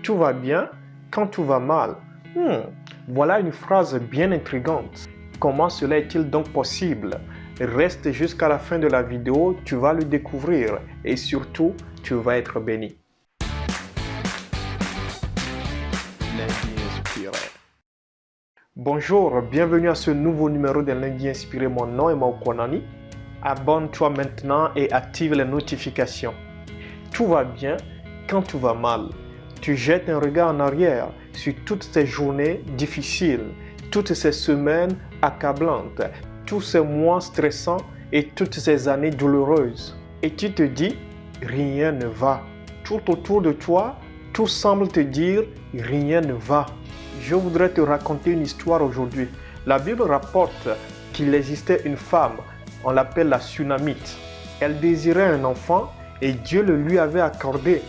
Tout va bien quand tout va mal. Voilà une phrase bien intrigante. Comment cela est-il donc possible? Reste jusqu'à la fin de la vidéo, tu vas le découvrir et surtout, tu vas être béni. Lundi inspiré. Bonjour, bienvenue à ce nouveau numéro de Lundi inspiré. Mon nom est Maukonani. Abonne-toi maintenant et active les notifications. Tout va bien quand tout va mal. Tu jettes un regard en arrière sur toutes ces journées difficiles, toutes ces semaines accablantes, tous ces mois stressants et toutes ces années douloureuses. Et tu te dis, rien ne va. Tout autour de toi, tout semble te dire, rien ne va. Je voudrais te raconter une histoire aujourd'hui. La Bible rapporte qu'il existait une femme, on l'appelle la Sunamite. Elle désirait un enfant et Dieu le lui avait accordé.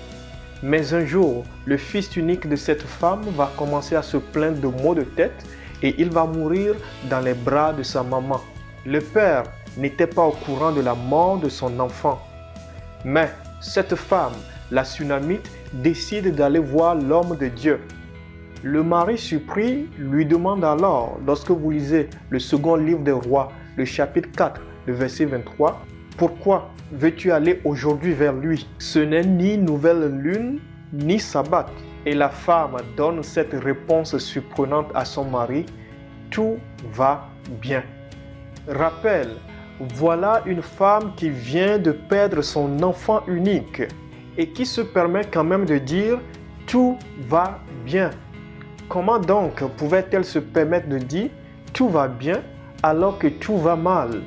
Mais un jour, le fils unique de cette femme va commencer à se plaindre de maux de tête et il va mourir dans les bras de sa maman. Le père n'était pas au courant de la mort de son enfant. Mais cette femme, la Sunamite, décide d'aller voir l'homme de Dieu. Le mari surpris lui demande alors, lorsque vous lisez le second livre des rois, le chapitre 4, le verset 23, pourquoi veux-tu aller aujourd'hui vers lui? Ce n'est ni nouvelle lune, ni sabbat. Et la femme donne cette réponse surprenante à son mari, tout va bien. Rappel, voilà une femme qui vient de perdre son enfant unique et qui se permet quand même de dire, tout va bien. Comment donc pouvait-elle se permettre de dire, tout va bien alors que tout va mal?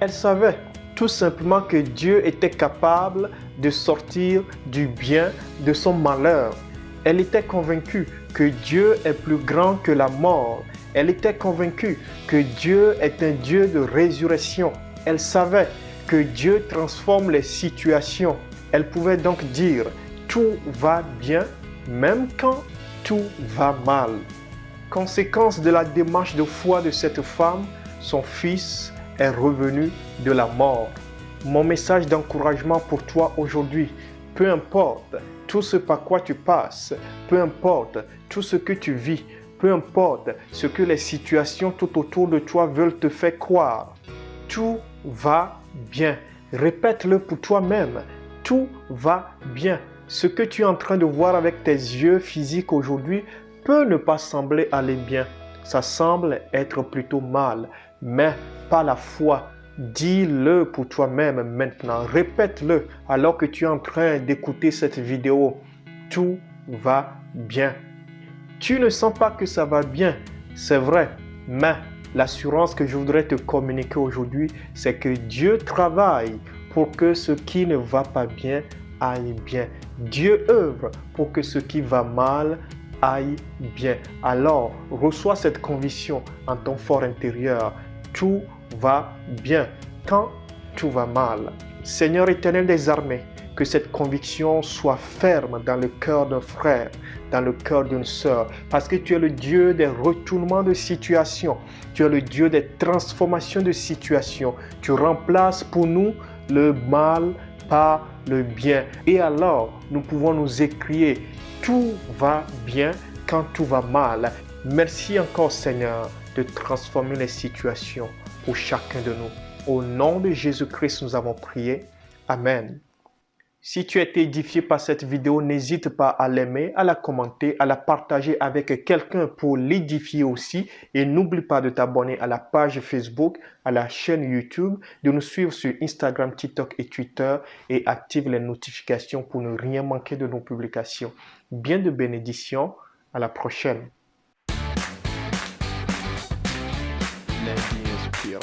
Elle savait tout simplement que Dieu était capable de sortir du bien de son malheur. Elle était convaincue que Dieu est plus grand que la mort. Elle était convaincue que Dieu est un Dieu de résurrection. Elle savait que Dieu transforme les situations. Elle pouvait donc dire « tout va bien » même quand tout va mal. Conséquence de la démarche de foi de cette femme, son fils est revenu de la mort. Mon message d'encouragement pour toi aujourd'hui, peu importe tout ce par quoi tu passes, peu importe tout ce que tu vis, peu importe ce que les situations tout autour de toi veulent te faire croire, tout va bien. Répète-le pour toi-même, tout va bien. Ce que tu es en train de voir avec tes yeux physiques aujourd'hui peut ne pas sembler aller bien. Ça semble être plutôt mal, mais par la foi, dis-le pour toi-même maintenant. Répète-le alors que tu es en train d'écouter cette vidéo. Tout va bien. Tu ne sens pas que ça va bien, c'est vrai, mais l'assurance que je voudrais te communiquer aujourd'hui, c'est que Dieu travaille pour que ce qui ne va pas bien aille bien. Dieu œuvre pour que ce qui va mal aille bien. Alors, reçois cette conviction en ton fort intérieur. Tout va bien quand tout va mal. Seigneur éternel des armées, que cette conviction soit ferme dans le cœur d'un frère, dans le cœur d'une sœur, parce que tu es le Dieu des retournements de situation, tu es le Dieu des transformations de situation. Tu remplaces pour nous le mal par le bien. Et alors, nous pouvons nous écrier, tout va bien quand tout va mal. Merci encore Seigneur de transformer les situations pour chacun de nous. Au nom de Jésus-Christ, nous avons prié. Amen. Si tu as été édifié par cette vidéo, n'hésite pas à l'aimer, à la commenter, à la partager avec quelqu'un pour l'édifier aussi. Et n'oublie pas de t'abonner à la page Facebook, à la chaîne YouTube, de nous suivre sur Instagram, TikTok et Twitter et active les notifications pour ne rien manquer de nos publications. Bien de bénédictions, à la prochaine. Lundi inspiré.